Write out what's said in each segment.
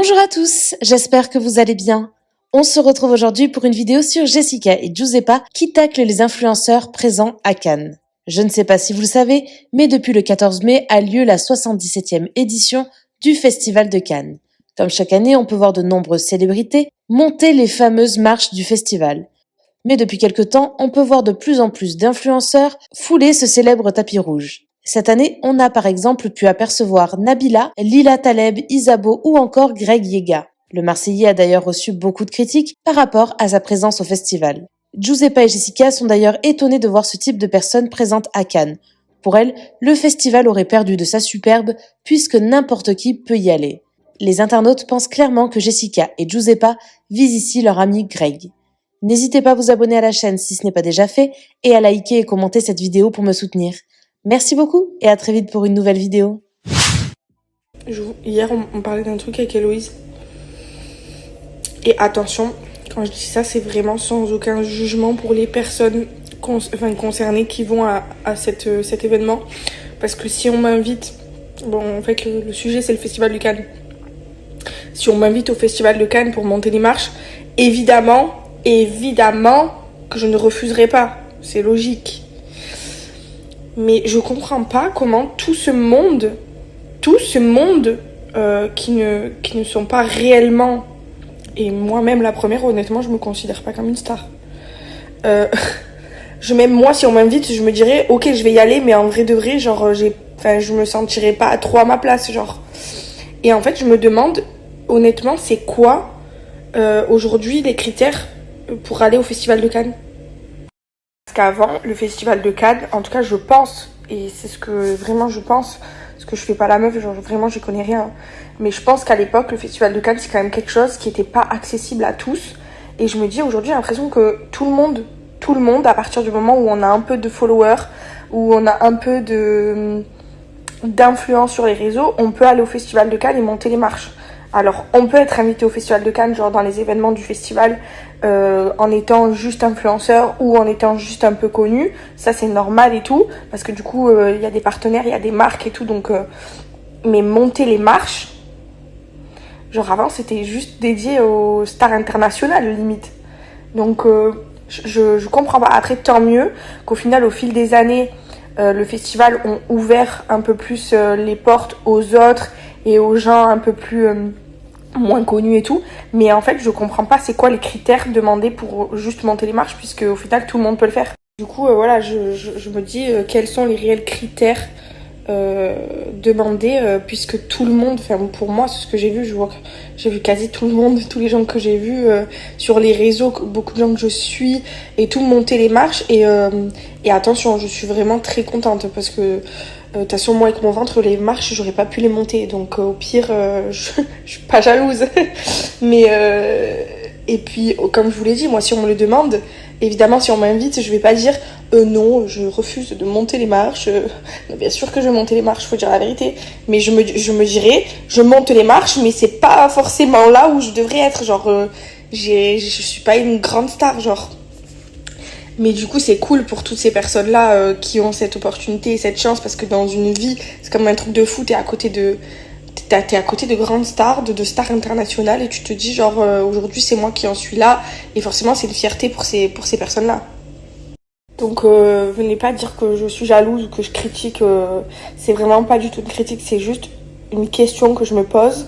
Bonjour à tous, j'espère que vous allez bien. On se retrouve aujourd'hui pour une vidéo sur Jessica et Giuseppa qui taclent les influenceurs présents à Cannes. Je ne sais pas si vous le savez, mais depuis le 14 mai a lieu la 77e édition du Festival de Cannes. Comme chaque année, on peut voir de nombreuses célébrités monter les fameuses marches du festival. Mais depuis quelque temps, on peut voir de plus en plus d'influenceurs fouler ce célèbre tapis rouge. Cette année, on a par exemple pu apercevoir Nabila, Lila Taleb, Isabeau ou encore Greg Yega. Le Marseillais a d'ailleurs reçu beaucoup de critiques par rapport à sa présence au festival. Giuseppa et Jessica sont d'ailleurs étonnés de voir ce type de personnes présentes à Cannes. Pour elles, le festival aurait perdu de sa superbe puisque n'importe qui peut y aller. Les internautes pensent clairement que Jessica et Giuseppa visent ici leur ami Greg. N'hésitez pas à vous abonner à la chaîne si ce n'est pas déjà fait et à liker et commenter cette vidéo pour me soutenir. Merci beaucoup et à très vite pour une nouvelle vidéo. Hier, on parlait d'un truc avec Héloïse. Et attention, quand je dis ça, c'est vraiment sans aucun jugement pour les personnes concernées qui vont à cet événement. Parce que si on m'invite... Bon, en fait, le sujet, c'est le Festival de Cannes. Si on m'invite au Festival de Cannes pour monter les marches, évidemment que je ne refuserai pas. C'est logique. Mais je comprends pas comment tout ce monde qui ne sont pas réellement, et moi-même la première, honnêtement, je me considère pas comme une star. Même moi, si on m'invite, je me dirais, ok, je vais y aller, mais en vrai de vrai, genre, je me sentirais pas trop à ma place, genre. Et en fait, je me demande, honnêtement, c'est quoi aujourd'hui les critères pour aller au Festival de Cannes? Parce qu'avant, le Festival de Cannes, en tout cas, je pense, et c'est ce que vraiment je pense, parce que je fais pas la meuf, genre vraiment, j'y connais rien. Mais je pense qu'à l'époque, le Festival de Cannes, c'est quand même quelque chose qui était pas accessible à tous. Et je me dis, aujourd'hui, j'ai l'impression que tout le monde, à partir du moment où on a un peu de followers, où on a un peu d'influence sur les réseaux, on peut aller au Festival de Cannes et monter les marches. Alors, on peut être invité au Festival de Cannes, genre dans les événements du festival, en étant juste influenceur ou en étant juste un peu connu. Ça, c'est normal et tout, parce que du coup, y a des partenaires, il y a des marques et tout, donc... Mais monter les marches, genre avant, c'était juste dédié aux stars internationales, limite. Donc, je comprends pas. Après, tant mieux qu'au final, au fil des années, le festival ont ouvert un peu plus les portes aux autres et aux gens un peu plus moins connus et tout. Mais en fait, je comprends pas c'est quoi les critères demandés pour juste monter les marches, puisque au final, tout le monde peut le faire. Du coup, voilà, je me dis quels sont les réels critères demandés, puisque tout le monde, enfin pour moi, c'est ce que j'ai vu, je vois que j'ai vu quasi tout le monde, tous les gens que j'ai vus sur les réseaux, beaucoup de gens que je suis, et tout monter les marches. Et attention, je suis vraiment très contente parce que de toute façon, moi, avec mon ventre, les marches, j'aurais pas pu les monter. Donc, au pire, je suis pas jalouse. Mais, et puis, comme je vous l'ai dit, moi, si on me le demande, évidemment, si on m'invite, je vais pas dire non, je refuse de monter les marches. Bien sûr que je vais monter les marches, faut dire la vérité. Mais je me dirais, je monte les marches, mais c'est pas forcément là où je devrais être. Genre, je suis pas une grande star, genre. Mais du coup, c'est cool pour toutes ces personnes-là qui ont cette opportunité et cette chance, parce que dans une vie, c'est comme un truc de fou, t'es à côté de grandes stars, de stars internationales, et tu te dis genre aujourd'hui c'est moi qui en suis là, et forcément c'est une fierté pour ces personnes-là. Donc venez pas dire que je suis jalouse ou que je critique, c'est vraiment pas du tout une critique, c'est juste une question que je me pose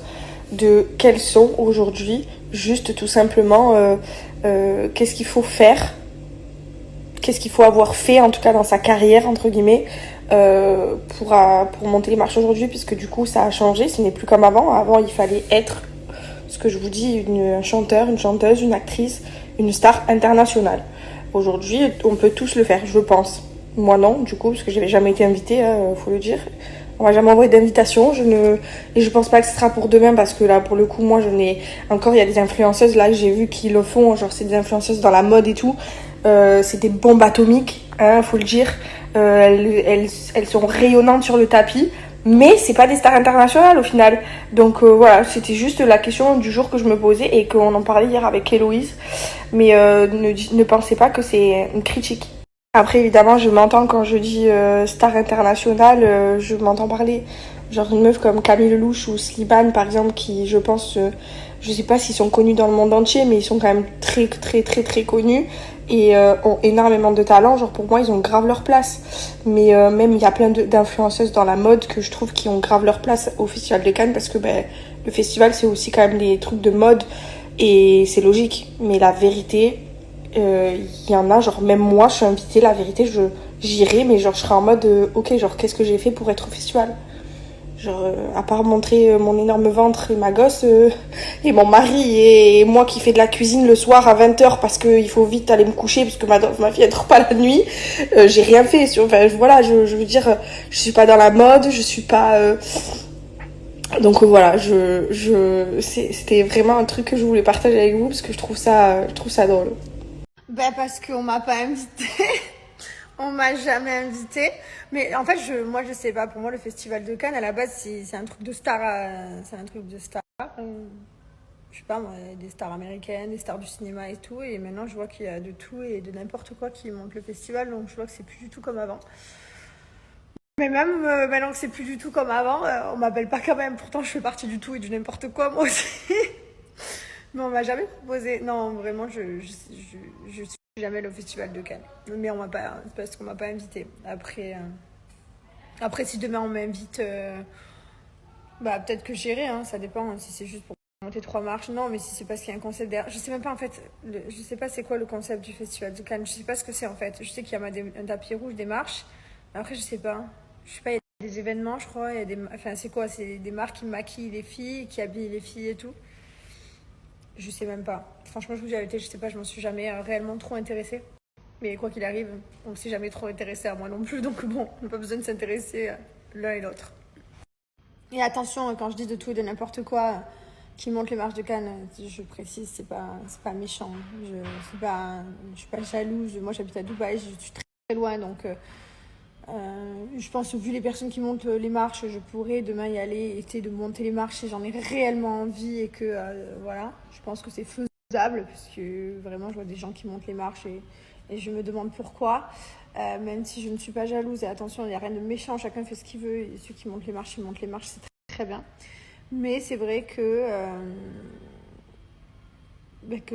de quels sont aujourd'hui, juste tout simplement, qu'est-ce qu'il faut faire, qu'est-ce qu'il faut avoir fait, en tout cas dans sa carrière, entre guillemets, pour monter les marches aujourd'hui, puisque du coup, ça a changé. Ce n'est plus comme avant. Avant, il fallait être, ce que je vous dis, un chanteur, une chanteuse, une actrice, une star internationale. Aujourd'hui, on peut tous le faire, je pense. Moi, non, du coup, parce que j'avais jamais été invitée, faut le dire. On m'a jamais envoyé d'invitation. Et je pense pas que ce sera pour demain, parce que là, pour le coup, moi, encore, il y a des influenceuses, là, que j'ai vu qui le font. Genre, c'est des influenceuses dans la mode et tout. C'est des bombes atomiques, hein, faut le dire. Elles sont rayonnantes sur le tapis, mais c'est pas des stars internationales au final. Donc voilà, c'était juste la question du jour que je me posais et qu'on en parlait hier avec Héloïse. Mais ne pensez pas que c'est une critique. Après, évidemment, je m'entends quand je dis star internationale, je m'entends parler Genre une meuf comme Camille Lelouch ou Slimane par exemple qui je pense, je sais pas s'ils sont connus dans le monde entier mais ils sont quand même très très très très connus et ont énormément de talent. Genre pour moi ils ont grave leur place. Mais même il y a plein d'influenceuses dans la mode que je trouve qui ont grave leur place au Festival de Cannes parce que ben, le festival c'est aussi quand même des trucs de mode et c'est logique. Mais la vérité, il y en a, genre même moi je suis invitée, la vérité j'irai mais genre je serai en mode ok genre qu'est-ce que j'ai fait pour être au festival. Genre, à part montrer mon énorme ventre et ma gosse, et mon mari et moi qui fais de la cuisine le soir à 20h parce qu'il faut vite aller me coucher parce que ma fille elle dort pas la nuit, j'ai rien fait. Enfin, voilà, je veux dire, je suis pas dans la mode, je suis pas. Donc voilà, c'était vraiment un truc que je voulais partager avec vous parce que je trouve ça drôle. Ben parce qu'on m'a pas invité. On m'a jamais invité. Mais en fait, moi, je sais pas. Pour moi, le festival de Cannes, à la base, c'est un truc de star. C'est un truc de star. Je sais pas, moi, des stars américaines, des stars du cinéma et tout. Et maintenant, je vois qu'il y a de tout et de n'importe quoi qui monte le festival. Donc, je vois que c'est plus du tout comme avant. Mais même maintenant que c'est plus du tout comme avant, on m'appelle pas quand même. Pourtant, je fais partie du tout et du n'importe quoi, moi aussi. Mais on m'a jamais proposé. Non, vraiment, je suis jamais allée au festival de Cannes. Mais on m'a pas, c'est parce qu'on m'a pas invité. Après, si demain on m'invite, bah peut-être que j'irai. Hein, ça dépend. Hein, si c'est juste pour monter 3 marches, non. Mais si c'est parce qu'il y a un concept derrière, je sais même pas en fait. Je sais pas c'est quoi le concept du festival de Cannes. Je sais pas ce que c'est en fait. Je sais qu'il y a un tapis rouge, des marches. Après, je sais pas. Je sais pas. Il y a des événements, je crois. Il y a des, enfin, c'est quoi? C'est des marques qui maquillent les filles, qui habillent les filles et tout. Je sais même pas. Franchement, je vous dis la vérité, je sais pas, je m'en suis jamais réellement trop intéressée. Mais quoi qu'il arrive, on ne s'est jamais trop intéressé à moi non plus, donc bon, on n'a pas besoin de s'intéresser l'un et l'autre. Et attention, quand je dis de tout et de n'importe quoi qui monte les marches de Cannes, je précise, c'est pas méchant. Je suis pas jalouse. Moi, j'habite à Dubaï, je suis très, très loin, donc je pense, vu les personnes qui montent les marches, je pourrais demain y aller, essayer de monter les marches si j'en ai réellement envie et que voilà, je pense que c'est faisable parce que vraiment je vois des gens qui montent les marches et je me demande pourquoi, même si je ne suis pas jalouse et attention, il n'y a rien de méchant, chacun fait ce qu'il veut et ceux qui montent les marches, ils montent les marches, c'est très, très bien. Mais c'est vrai que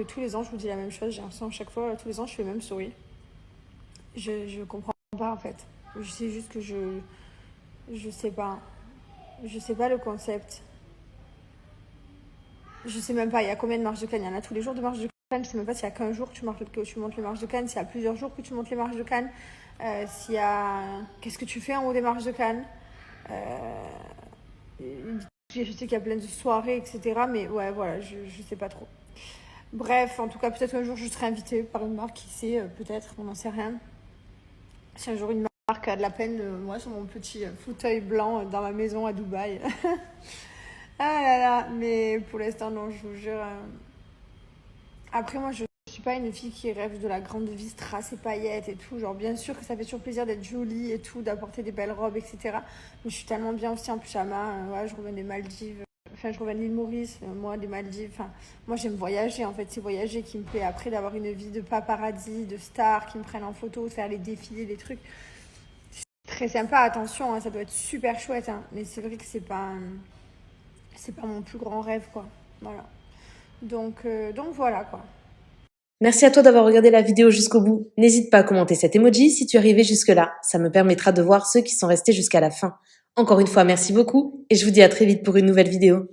tous les ans je vous dis la même chose, j'ai l'impression que chaque fois, tous les ans je fais le même sourire. Je comprends pas en fait. Je sais juste que je sais pas. Je sais pas le concept. Je sais même pas, il y a combien de marches de Cannes? Il y en a tous les jours de marches de Cannes. Je sais même pas s'il y a qu'un jour que tu montes les marches de Cannes, s'il y a plusieurs jours que tu montes les marches de Cannes. S'il y a... Qu'est-ce que tu fais en haut des marches de Cannes? Je sais qu'il y a plein de soirées, etc. Mais ouais, voilà, je sais pas trop. Bref, en tout cas, peut-être qu'un jour je serai invitée par une marque, qui sait, peut-être, on n'en sait rien. Si un jour une marque a de la peine, moi sur mon petit fauteuil blanc dans ma maison à Dubaï. Ah là là, mais pour l'instant, non, je vous jure. Après, moi, je suis pas une fille qui rêve de la grande vie, strass et paillettes et tout. Genre, bien sûr que ça fait toujours plaisir d'être jolie et tout, d'apporter des belles robes, etc. Mais je suis tellement bien aussi en pyjama. Ouais, je reviens des Maldives. Enfin, je reviens de l'île Maurice, moi, des Maldives. Enfin, moi, j'aime voyager, en fait. C'est voyager qui me plaît. Après, d'avoir une vie de paparazzi, de stars qui me prennent en photo, de faire les défilés, les trucs. Très sympa, attention, hein, ça doit être super chouette. Hein. Mais c'est vrai que c'est pas mon plus grand rêve, quoi. Voilà. Donc voilà, quoi. Merci à toi d'avoir regardé la vidéo jusqu'au bout. N'hésite pas à commenter cet emoji si tu es arrivé jusque-là. Ça me permettra de voir ceux qui sont restés jusqu'à la fin. Encore une fois, merci beaucoup et je vous dis à très vite pour une nouvelle vidéo.